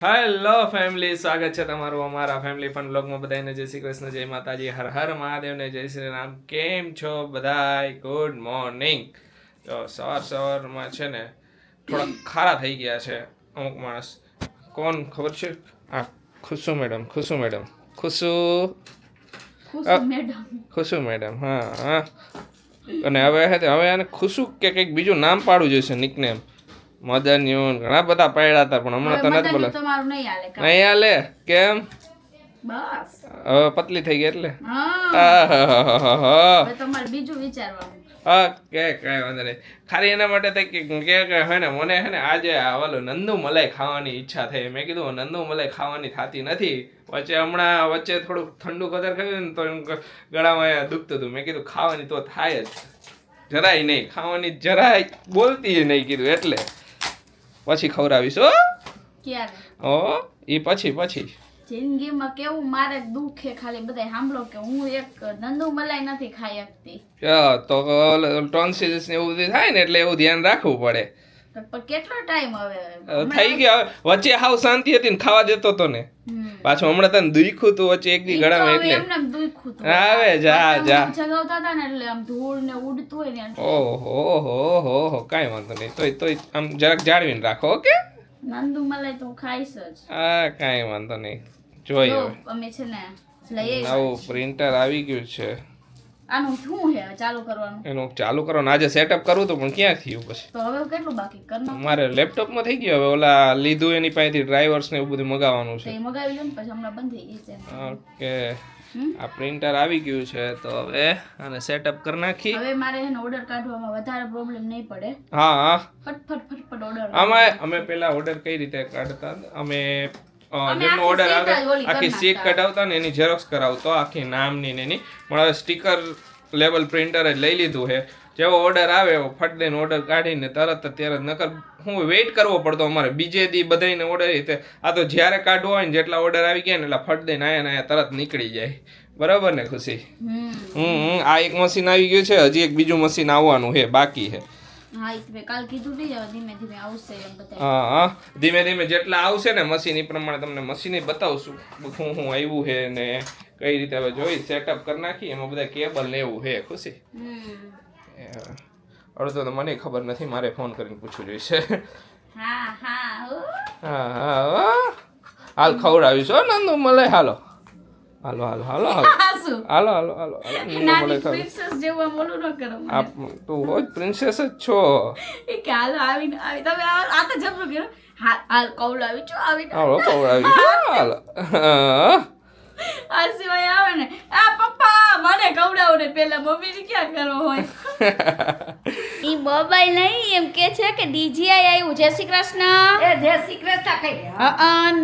Hello family, સ્વાગત છે તમારું અમારા ફેમિલી ફન બ્લોગમાં. બધાને જય શ્રી કૃષ્ણ, જય માતાજી, હર હર મહાદેવને જય શ્રી રામ. કેમ છો બધાય? Good morning. તો સવારમાં છે ને થોડા ખારા થઈ ગયા છે અમુક માણસ. કોણ ખબર છે? આ ખુશુ મેડમ. ખુશુ મેડમ, હા. અને હવે આને ખુશુ કે કંઈક બીજું નામ પાડવું જોઈશે, નિકનેમ. મદન યુન ઘણા બધા પાડ્યા હતા, પણ હમણાં તો નથી બોલા. નહીં હાલે. કેમ? બસ હવે પતલી થઈ ગઈ એટલે કઈ વાંધો નહીં. ખાલી એના માટે થઈ કે હે ને મને હે ને આજે ઓલું નંદુ મલાઈ ખાવાની ઈચ્છા થઈ. મેં કીધું નંદુ મલાઈ ખાવાની થતી નથી. વચ્ચે થોડુંક ઠંડુ કદર ખાયું ને તો એમ ગળામાં દુખતું હતું. મેં કીધું ખાવાની તો થાય જ, જરાય નહીં ખાવાની, જરાય બોલતી નહીં કીધું. એટલે પછી ખવડાવીશ. ઓ ઈ પછી જિંદગીમાં કેવું મારે દુઃખ છે, ખાલી બધા સાંભળો કે હું એક નંદુ મલાઈ નથી ખાઈ શકતી. તો ટોન્સિલ્સ ને એવું બધું થાય ને, એટલે એવું ધ્યાન રાખવું પડે. પણ કેટલો ટાઈમ હવે થઈ ગયો. વચ્ચે હાવ શાંતિ હતી ને ખાવા દેતો તો ને, પાછું હમણાં તને દુખ્યું તું વચ્ચે એક દી ગળામાં, એટલે આવે જા જગાવતા હતા ને, એટલે આમ ધૂળ ને ઉડતું હોય ને. ઓહો કાંઈ વાંધો નહીં. તોય આમ જરાક જાળવીને રાખો. ઓકે, નંદુ મલાઈ તો ખાઈશ જ. હા કાંઈ વાંધો નહીં. જોઈ હવે અમે છે ને લઈ નવું પ્રિન્ટર આવી ગયું છે. આનું શું છે ચાલુ કરવાનું? એનું ચાલુ કરવાનું આજે સેટઅપ કરવું તો, પણ ક્યાં થયું પછી. તો હવે કેટલું બાકી કરવાનું? મારે લેપટોપમાં થઈ ગયું. હવે ઓલા લીધું એની પાસેથી ડ્રાઈવર્સ ને એવું બધું મગાવવાનું છે. એ મગાવી લો ને, પછી હમણાં બંધ થઈ ગઈ છે. ઓકે, આ પ્રિન્ટર આવી ગયું છે, તો હવે આને સેટઅપ કરી નાખી. હવે મારે એને ઓર્ડર કાઢવામાં વધારે પ્રોબ્લેમ નહીં પડે. હા, ફટફટ ઓર્ડર. અમે પેલા ઓર્ડર કઈ રીતે કાઢતા? અમે જેમનો ઓર્ડર આવે આખી સીટ કઢાવતા ને એની ઝેરોક્સ કરાવતો, આખી નામની ને એની. પણ હવે સ્ટીકર લેબલ પ્રિન્ટર જ લઈ લીધું છે. જેવો ઓર્ડર આવે એવો ફટ દઈને ઓર્ડર કાઢીને તરત અત્યારે, નકર હું વેઇટ કરવો પડતો અમારે બીજે દી બધાને ઓર્ડર. આ તો જ્યારે કાઢવો હોય ને, જેટલા ઓર્ડર આવી ગયા ને એટલે ફટ દઈને આયા તરત નીકળી જાય. બરાબર ને ખુશી? આ એક મશીન આવી ગયું છે, હજી એક બીજું મશીન આવવાનું છે, બાકી છે. હા, ધીમે ધીમે જેટલા આવશે ને મશીન, એ પ્રમાણે તમને મશીન બતાવશું શું આવ્યું છે ને કઈ રીતે. હવે જોઈ સેટઅપ કરી નાખી. એમાં બધા કેબલ ને એવું છે. ખુશી અડધો તો મને ખબર નથી, મારે ફોન કરીને પૂછવું જોઈશે. હાલ ખવડાવીશ હો નંદુ મલાઈ. હાલો તું હોય પ્રિન્સેસ જ છો. આ સિવાય આવે ને, આ પપ્પા મને ખવડાવો ને, પેલા મમ્મી ને ક્યાં કરો હોય. ઈ મોબાઈલ નહીં, એમ કે છે કે ડીજીઆઈ આવ્યું. જય શ્રી કૃષ્ણ. જય શ્રી કૃષ્ણ કહી દે.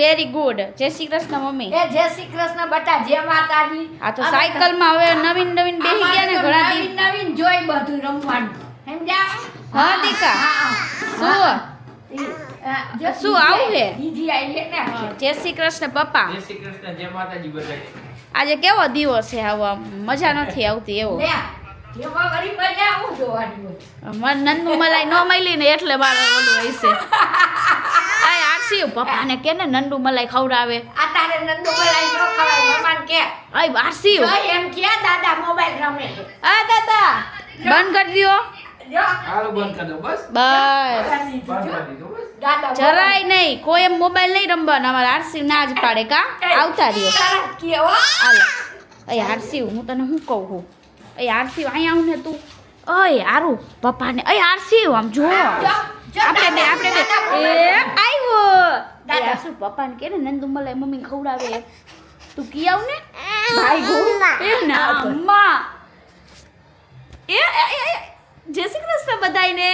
Very good. જય શ્રી કૃષ્ણ મમ્મી. જય શ્રી કૃષ્ણ બટા. જય માતાજી. આ તો સાયકલ માં હવે નવીન બેહી ગયા ને, ઘણા નવીન જોઈ બધું રમવાનું. સમજ્યા? હા દીકા. શું આવું છે? જય શ્રી કૃષ્ણ પપ્પા. જય શ્રી કૃષ્ણ, જય માતાજી બધા. આજે કેવો દિવસ છે? આવો મજા નથી આવતી એવો. નંદુ મલાઈ ન મળી ને એટલે મારે ઓલું હોય છે. આરસી પપ્પા ને કે ને નંદુ મલાઈ ખવડાવે. તારે નંદુ મલાઈ નો ખવાય મમાન કે. આરસી એમ કે દાદા મોબાઈલ રમે. આ દાદા બંધ કરી દો. હાલો બંધ કરી દો બસ. જરાય નહીં, કોઈ એમ મોબાઈલ નહીં રમવાનો. અમારે આરસી ના જ પાડે. કા આવતા રહ્યો. હાલો આરસી, હું તને શું કહું છું? આરસી અહીંયા આવું ને તું. અય આરું પપ્પાને. આરસી આમ જો, આપણે બે આવ્યો. દાદા શું પપ્પાને કે ને નંદુ મલાઈ મમ્મી ખવડાવે. તું કી આવ ને ભાઈ ના અમ્મા. જય શ્રી કૃષ્ણ બધાયને.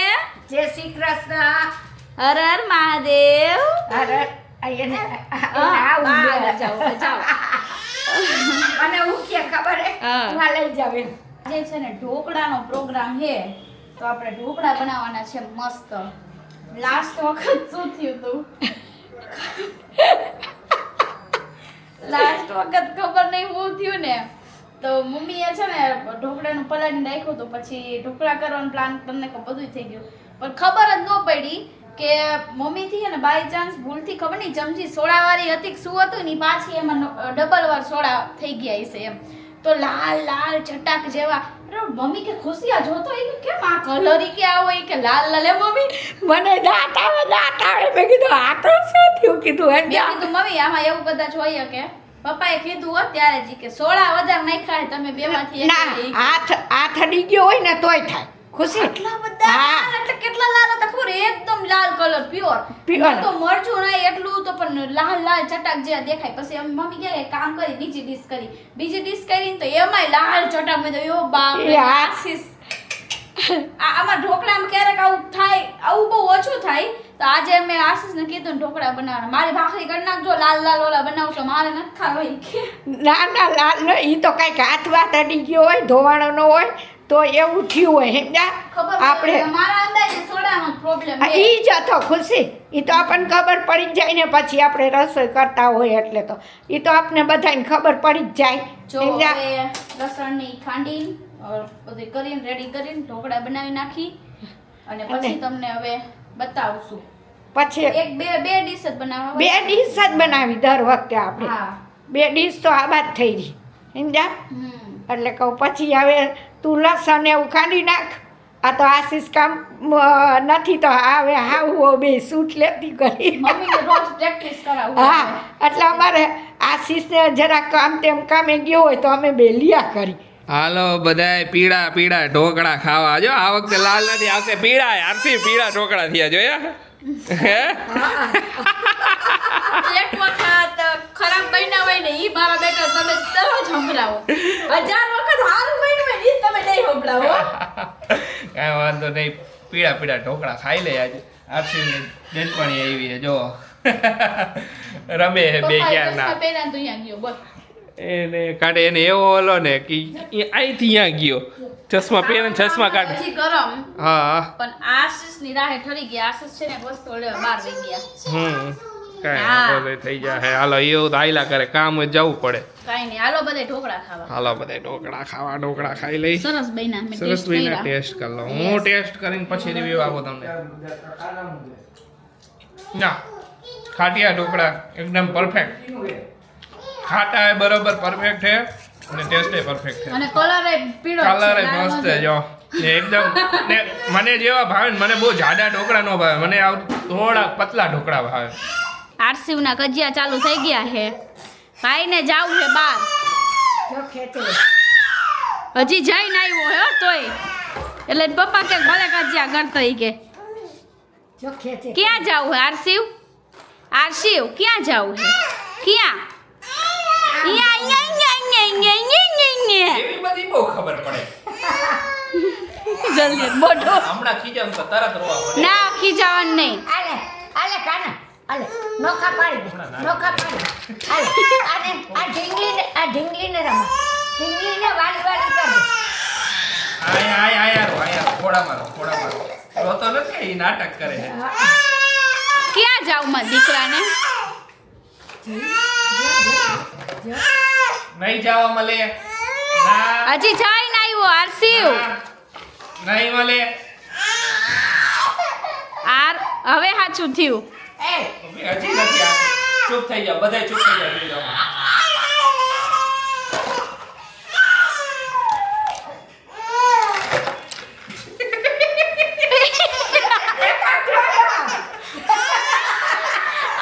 જય શ્રી કૃષ્ણ. હર હર મહાદેવ. અરે જાઓ. મને હું કે ખબર હે, હું લઈ જાવ. જે છે ને ઢોકળાનો પ્રોગ્રામ છે, તો આપણે ઢોકળા બનાવવાના છે મસ્ત. લાસ્ટ વખત શું થયું હતું? લાસ્ટ વખત ખબર નહીં શું થયું ને, તો મમ્મીએ છે ને ઢોકળાનું પલાળીને રાખ્યું હતું. પછી ઢોકળા કરવાનો પ્લાન તમને બધું થઈ ગયું, પણ ખબર જ ન પડી કે મમ્મીથી છે ને બાય ચાન્સ ભૂલથી ખબર નહીં ચમચી સોડાવાળી હતી કે શું હતું ને ઈ પાછી એમાં ડબલ વાર સોડા થઈ ગયા હશે એમ તો લાલ લાલ ચટાક જેવા અરે મમ્મી કે ખુશિયા જોતો એ કે કેમ આ કલર ઈ કે આવો ઈ કે લાલ લાલ મમ્મી મને દાંત આવે મેં કીધું આ તો શું થયું કીધું મેં કીધું મમ્મી આમાં એવું કદાચ હોય કે પપ્પાએ કીધું હોત ત્યારે જ કે સોડા વધારે નાખ્યા છે તમે બેમાંથી એક ના ઈ. આ થડી ગયો હોય ને તોય થાય ખુશી આટલા બધા હા. લાલ એટલે કેટલા લાલ હતા ખબર એકદમ લાલ કલર પ્યોર Pure. તો મરચું ના એટલું તો પણ લાલ લાલ ચટાક જેવા દેખાય પછી અમે મમ્મી કહે કામ કરી બીજી ડીશ કરીને તો એમાંય લાલ ચટાક મેં તો યો બાપ રે, એ આ- આશીષ. આમાં ઢોકળામાં ક્યારેક આવું થાય આવું બહુ ઓછું થાય તો આજે મેં આશીષને કીધું ને ઢોકળા બનાવવાના મારી ભાખરી કરી નાખજો લાલ લાલ ઓલા બનાવશો મારે નથી ખાવા ઈ કે. ના લાલ ન એ તો કાંઈક હાથ વાત અડી ગયો હોય ધોવાણો ન હોય તો એવું થયું હોય સમજ્યા ખબર આપણે પડે, મારા અંદાજે સોડાનો પ્રોબ્લેમ ઈ જ હતો ખુશી એ તો આપણને ખબર પડી જ જાય ને પછી આપણે રસોઈ કરતા હોય એટલે તો એ તો આપણને બધાને ખબર પડી જ જાય જો સમજ્યા? હવે લસણની ખાંડીને બધું કરીને રેડી કરીને ઢોકળા બનાવી નાખી અને પછી અને- તમને હવે બતાવશું પછી એક બે ડીશ જ બનાવવા બે ડીશ જ બનાવી દર વખતે આપણે હા બે ડીશ તો આબાદ થઈ રહી સમજ્યા હમ એટલે કહું પછી હવે તું લસણ એવું કાઢી નાખ આ તો આશીષ કામ નથી તો હવે હાવ બે સૂટ લેતી કરી મમ્મીને રોજ પ્રેક્ટિસ કરાવું હા એટલે અમારે આશીષને જરા કામ તેમ કામે ગયો હોય તો અમે બે લિયા કરી હાલો બધાય પીળા પીળા ઢોકળા ખાવા જો આ વખતે લાલ નથી આ વખતે પીળા આરસી પીળા ઢોકળા થયા જોયા હે એક વખત ખરાબ બન્યા હોય ને ઈ મારા બેટા તમે દરરોજ સંભળાવો 1000 વખત સારું બન્યું હોય ને ઈ તમે નહીં સંભળાવો કાંઈ વાંધો નહીં પીળા પીળા ઢોકળા ખાઈ લે આજે આરસીની બેનપણી આવી છે જો રમે છે બે ક્યારના પહેલા તો અહીંયા ગયો બોલ એને કાઢે એને એવો ઓલો ને કે ઈ અહીંથી ત્યાં ગયો ચશ્મા પહેરે ચશ્મા કાઢે હજી ગરમ હા પણ આશીષની રાહે ઠરી ગયા આશીષ છે ને વસ્તુ લેવા બહાર વહી ગયા કાંઈ હા. આપણે થઈ જાય હાલો એવું તો આયલા કરે કામ જ જવું પડે કાઈ નહીં હાલો બધે ઢોકળા ખાવા હાલો બધા ઢોકળા ખાઈ લઈ સરસ બન્યા મેં સરસ ટેસ્ટ ભાઈને કર્યા ટેસ્ટ કરી લો હું ટેસ્ટ કરીને પછી રિવ્યુ આપો તમને ના ખાટિયા ઢોકળા એકદમ પરફેક્ટ ખાટા એ બરોબર પરફેક્ટ છે અને ટેસ્ટ એ પરફેક્ટ છે અને કલર એ પીળો જ કલર છે, એ લાલ મસ્ત નથી. છે જો ને એકદમ ને મને જેવા ભાવે ને મને બહુ જાડા ઢોકળા ન ભાવે મને આ થોડા પતલા ઢોકળા ભાવે આરસીવના કજિયા ચાલુ થઈ ગયા છે ભાઈને જાવું છે બહાર જો ખેંચે હજી જઈને આવ્યો હે હો તોય એટલે પપ્પા કે ભલે કજિયા કરતો ઈ કે જો ખેંચે ક્યાં જાવું હે આરસીવ ક્યાં જાવું હે ક્યાં એવી બધી બહુ ખબર પડે જલ્દી બોટો હમણાં ખીજામ તો તરત રોવા પડે ના ખીજાવાનું નહીં આલે કાના આલે નોખા પાડી દે નોખા પાડી આલે આને આ ઢીંગલીને રમો ઢીંગલીને વાળી કર દે આયા ખોડા મારો રોતો નથી એ નાટક કરે છે ક્યાં જાવું મારા દીકરાને નહીં જવા મળે ના હજી જઈને આવ્યો આરસીવ નહીં મળે હવે સાચું થયું હજી નથી આ ચૂપ થઈ જાવ બધા ચૂપ થઈ જાવ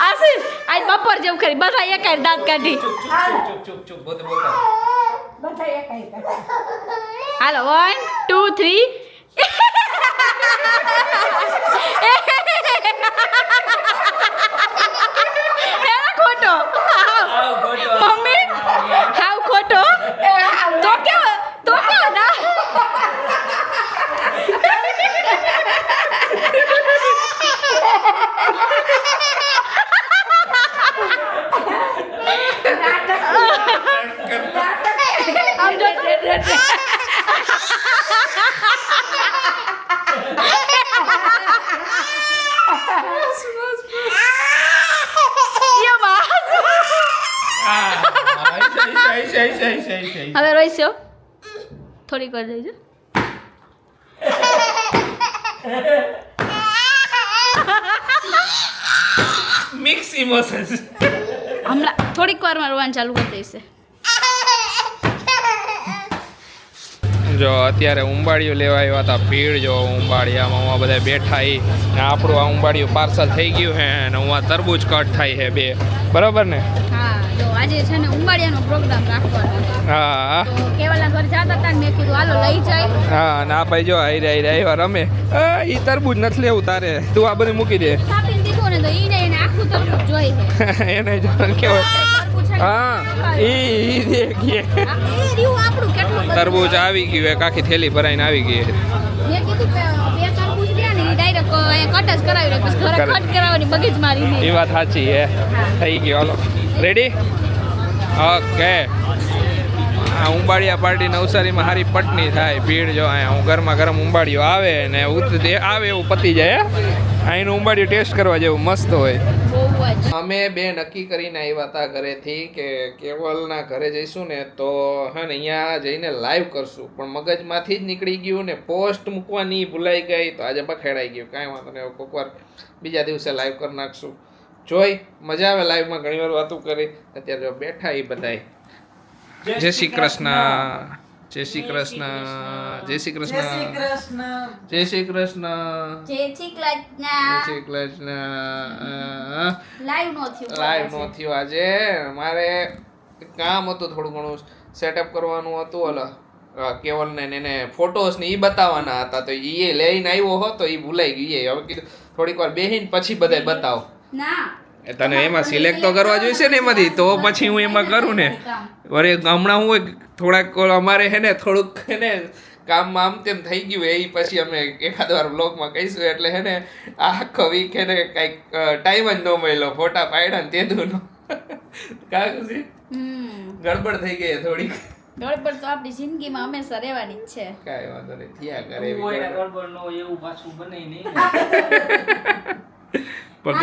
આશીષ આજ બપોર જેવું કરી બધા એક જ દાંત કાઢી ચૂપ બોલતા બધા એક હાલો 1 2 3 ખોટો મમ્મી હાવ ખોટો તો કેવો ના આમ જો હવે રોઈશો થોડીક વાર જઈજો મિક્સ ઇમોશન્સ. હમણાં થોડીક વારમાં રોવાનું ચાલુ કરી દઈશે. જો અત્યારે ઉંબાડિયું લેવા આવ્યા હતા. ભીડ જો ઉંબાડિયામાં બધા બેઠા ને આપણું આ ઉંબાડિયું પાર્સલ થઈ ગયું છે અને હું તરબૂચ કટ થાય છે 2 બરાબર ને. હા જો આજે છે ને ઉંબાડિયાનો પ્રોગ્રામ રાખવાનો. હા તો કેવલના ઘર જતા હતા ને મેં કીધું હાલો લઈ જાય. હા ના ભાઈ જો આવ્યા રમે. ઈ તરબૂચ નથી લેવું તારે, તું આ બધું મૂકી દે. કાપીને દીધું ને તો ઈને એને આખું તરબૂચ જોઈ છે. એને જો કેવાય. હા ઈ દેખીએ આપણું કેટલું તરબૂચ આવી ગયું, એક આખી થેલી ભરાઈને આવી ગઈ. મેં કીધું કે 2 તરબૂચ લે ને ડાયરેક્ટ કટ જ કરાવી લે, પછી ઘરે કટ કરાવવાની બગીચ મારી દે. એ વાત સાચી હે. થઈ ગયું હાલો રેડી. ઓકે આ ઉંબાડિયા પાર્ટી નવસારીમાં હારી પટની થાય. ભીડ જો અહીંયા હું ગરમા ગરમ ઉંબાડિયું આવે ને આવે એવું પતી જાય. અહીંનું ઉંબાડિયું ટેસ્ટ કરવા જેવું મસ્ત હોય. અમે 2 નક્કી કરીને આવ્યા હતા ઘરેથી કે કેવલના ઘરે જઈશું ને તો હે ને અહીંયા જઈને લાઈવ કરશું, પણ મગજમાંથી જ નીકળી ગયું ને પોસ્ટ મૂકવાની ભૂલાઈ ગઈ તો આજે બખેડાઈ ગયું. કાંઈ વાંધો નહીં, કોઈક વાર બીજા દિવસે લાઈવ કરી નાખશું. જોઈ મજા આવે લાઈવમાં, ઘણી વાર વાતું કરી. અત્યારે જો બેઠા એ બધાય. જય શ્રી કૃષ્ણ, જય શ્રી કૃષ્ણ, જય શ્રી કૃષ્ણ, જય શ્રી કૃષ્ણ, જય શ્રી કૃષ્ણ, જે ચીકલા જય શ્રી કૃષ્ણ. લાઈવ નો થયું, લાઈવ નો થયો આજે. મારે કામ હતું, થોડું ઘણું સેટઅપ કરવાનું હતું. ઓલા કેવલને ને એને ફોટોસ ને એ બતાવવાના હતા, તો એ લઈને આવ્યો હો તો એ ભૂલાઈ ગયું. હવે કીધું થોડીક વાર બેહીને પછી બધાય બતાવો. ના તને એમાં સિલેક્ટ તો કરવા જોઈશે ને એમાંથી, તો પછી હું એમાં કરું ને. અરે હમણાં હું થોડાક અમારે હે ને થોડુંક હે ને કામમાં આમ તેમ થઈ ગયું એ પછી અમે એકાદ વાર બ્લોગમાં કહીશું. એટલે હે ને આખો વીક હે ને કાંઈક ટાઈમ જ ન મળ્યો, ફોટા પાડ્યા ને તેદું કાંઈ ગડબડ થઈ ગઈ થોડીક. ગડબડ તો આપણી જિંદગીમાં હંમેશા રહેવાની જ છે. કાંઈ વાંધો નહીં, થયા કરે ગડબડ નો એવું પાછું બને નહીં. પણ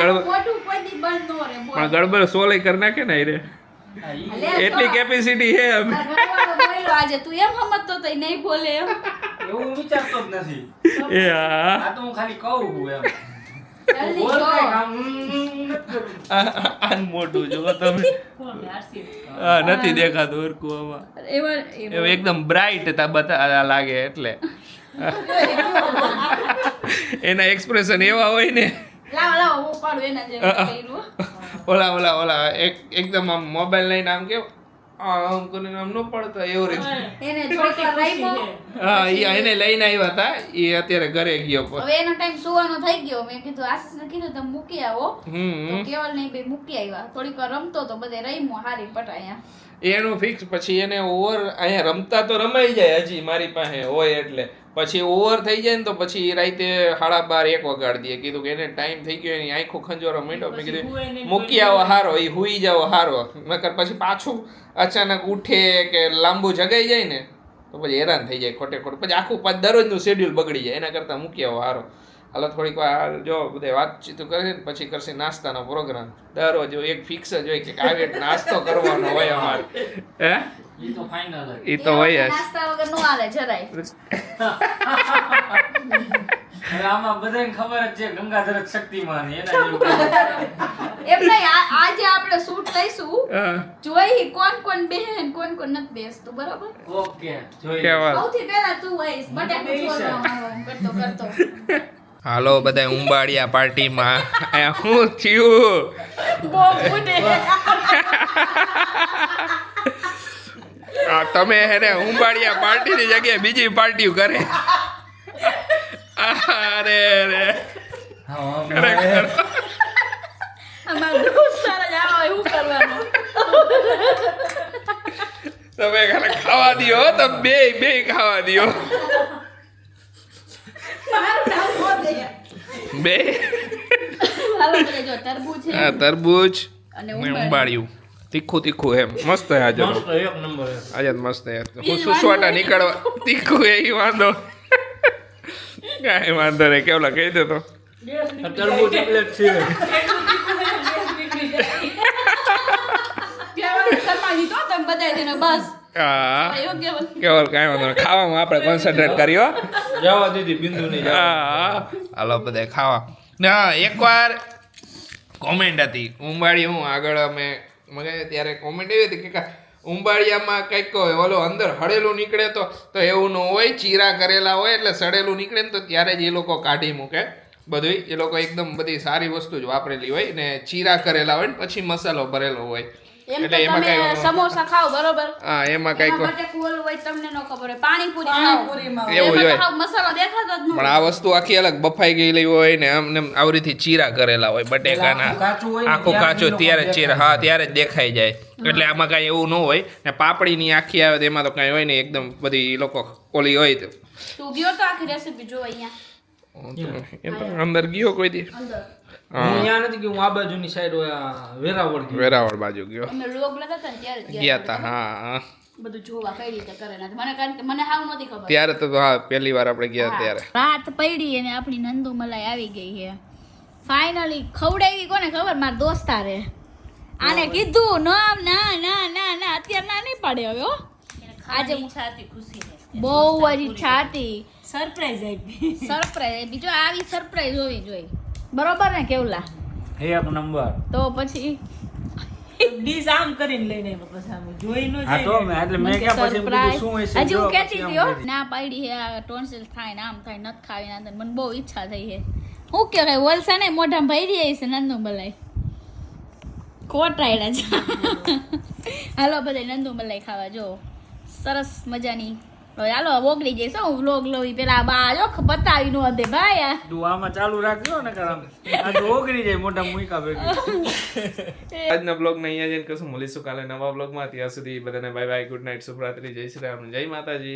ગડબડ સોલે કરી નાખે ને રે, એટલી કેપેસિટી છે. આજે તું એમ સમજતો તો નહીં બોલે એમ. એવું વિચારતો જ નથી. એ હા આ તો હું ખાલી કહું છું એમ. જલ્દી બોલ જો. કઈ કામ નથી કરતું. આ મોટું જો તમે નથી દેખાતું હરખું આમાં. એવું એકદમ બ્રાઇટ બતા લાગે એટલે એના એક્સપ્રેશન એવા હોય ને. લાવ હું પાડું એના જેવું કર્યું. ઓલા એકદમ આમ મોબાઈલ લઈને આમ કેવું આમ કરીને આમ ન પડતા એવું રીતે. એને થોડીક વાર રાખ્યો. હા એને લઈને આવ્યા હતા, એ અત્યારે ઘરે ગયો. હવે એનો ટાઈમ સુવાનો થઈ ગયો. મેં કીધું આશીષને કીધું તમે મૂકી આવો. તો કેવલ ને બે મૂકી આવ્યા. થોડીક વાર રમતો તો બધે રમ્યો હારી પટાયા. એનું ફિક્સ. પછી એને ઓવર અહીંયા રમતા તો રમાઈ જાય હજી મારી પાસે હોય એટલે. પછી ઓવર થઈ જાય ને તો પછી રાતે 12:30 1 વગાડી દે. કીધું કે એને ટાઈમ થઈ ગયો, એની આંખો ખંજોરો માંડ્યો. મેં કીધું મૂકી આવો હારો, એ હુઈ જાવ હારો. નકર પછી પાછું અચાનક ઉઠે કે લાંબુ જગાઈ જાય ને તો પછી હેરાન થઈ જાય ખોટે ખોટું. પછી આખું દરરોજનું શેડ્યુલ બગડી જાય. એના કરતાં મૂકી આવો હારો. હાલો થોડીક વાર જો બધા વાતચીત કરે ને પછી કરશે નાસ્તાનો પ્રોગ્રામ. દરરોજ એક ફિક્સ જ હોય કે આવી નાસ્તો કરવાનો હોય અમારે. હે ઈ તો ફાઇનલ જ. એ તો હોય જ. નાસ્તા વગર નો હાલે જરાય. હવે આમાં બધાને ખબર જ છે ગંગાધર જ શક્તિમાન એના જેવું. એમ નહીં આજે આપણે શૂટ લઈશું. હા. જોઈ કોણ બેહે ને કોણ નથી બેસતું, બરાબર? ઓકે જોઈ. કેવા સૌથી પહેલા તું હોઈશ. બટાકું છોડવાનું કરતો. હાલો બધા ઉંબાડિયા પાર્ટીમાં. શું થયું? બહુ ફૂટે. તમે હેને ઉંબાડિયા પાર્ટીની જગ્યાએ બીજી પાર્ટીઓ કરે. અરે રે અમાર દોસ્ત સારા જ આવા હોય, શું કરવાનું? તમે ખાલી ખાવા દ્યો, તમે બે ખાવા દ્યો. મારું નામ બોલે. બે હાલો બધા જો તરબૂચ છે તરબૂચ અને ને ઉંબાડિયું. તીખું એમ મસ્ત હે આજે. મસ્ત એક નંબર છે. આજે મસ્ત હે. હું સુસવાટા નીકળવા તીખું એ વાંધો કાંઈ વાંધો નહીં. કેવલા કહી દે તો તરબૂચ એટલે જ છે. બસ હા કેવલ કાંઈ વાંધો નહીં. ખાવામાં આપણે કોન્સન્ટ્રેટ કર્યો. જવા દીધી બિંદુ નહીં. હા હાલો બધા ખાવા. ના એકવાર કોમેન્ટ હતી ઉંબાડી હું આગળ અમે મગાવી ત્યારે કોમેન્ટ એવી હતી કે ઉંબાડિયામાં કંઈક ઓલો અંદર હળેલું નીકળે તો એવું ન હોય, ચીરા કરેલા હોય એટલે સડેલું નીકળે ને તો ત્યારે જ એ લોકો કાઢી મૂકે બધું. એ લોકો એકદમ બધી સારી વસ્તુ જ વાપરેલી હોય ને ચીરા કરેલા હોય ને પછી મસાલો ભરેલો હોય એમ એટલે તો એમાં તમે કઈ સમોસા ખાઓ બરોબર, હા એમાં કઈક એમાં બટેકું ઓલું હોય તમને ન ખબર હોય, પાણીપુરી ખાઓ એવું એમાં જ તો હોય. હાવ મસાલો દેખાતો જ ન પણ હોય. આ વસ્તુ આખી અલગ બફાઈ ગયેલી હોય ને આમ ને આમ આવી રીતે ચીરા કરેલા હોય બટેકાના, કાચું હોય ને આખું ત્યારે કાચું જ ત્યારે લોકો ચીરા, હા ત્યારે જ દેખાઈ જાય. એટલે આમાં કાંઈ એવું ન હોય ને પાપડીની આખી આવે તો એમાં તો કાંઈ હોય ને એકદમ બધી ઈ લોકો ઓલી હોય તો તું ગયો તો આખી રેસીપી જો અહીંયા એમ તો અંદર ગયો કોઈ દી અંદર હું અહીંયા નથી કે હું આ બાજુની સાઈડ હોય વેરાવળ ગયો. વેરાવળ બાજુ ગયો અમે લોગ લેતા હતા ને ત્યારે જ ગયા તા. હા બધું જોવા કઈ રીતે કરે ને મને કારણ કે મને હાવ નહોતી ખબર. ત્યારે તો હા પહેલી વાર આપણે ગયા ત્યારે રાત પડી અને આપણી નંદુ મલાઈ આવી ગઈ છે ફાઇનલી. ખવડાવી કોને ખબર? મારા દોસ્તારે આને કીધું ના ના ના ના ના અત્યારે ના નહીં પાડે હવે હો. આજે બહુ જ ઈચ્છા હતી. સરપ્રાઈઝ બીજો આવી સરપ્રાઈઝ હોવી જોઈએ બરોબર ને કેવલા? એક નંબર. તો પછી ડીશ આમ કરીને લઈને આવ્યો પછી આમ જોઈ ન હા તો મેં એટલે મેં ક્યાં પછી એમ કીધું શું હોય છે હજી હું જો કહેતી પછી હતી આમ હો, કરી. ના પાડી હે આ ટોન્સિલ થાય ને આમ થાય નથી ખાવી ના થાય. મને બહુ ઈચ્છા થઈ છે. હું કે કઈ વલસા ને મોઢામાં ભરી આવી છે નંદુ મલાઈ કોટાયડા છે. હાલો બધા નંદુ મલાઈ ખાવા જો સરસ મજાની. હવે હાલો ઓગળી જઈશ હું વ્લોગ લઈ પેલા બા જો બતાવી નો દે ભાઈ આ તું આમાં ચાલુ રાખજો ને કારણ આ તો ઓગળી જાય મોટા મુઈકા ભેગી. આજના બ્લોગને અહીંયા જઈને કશું મળીશું કાલે નવા બ્લોગમાં. ત્યાં સુધી બધાને બાય બાય, ગુડ નાઇટ, શુભરાત્રી, જય શ્રી રામ, જય માતાજી.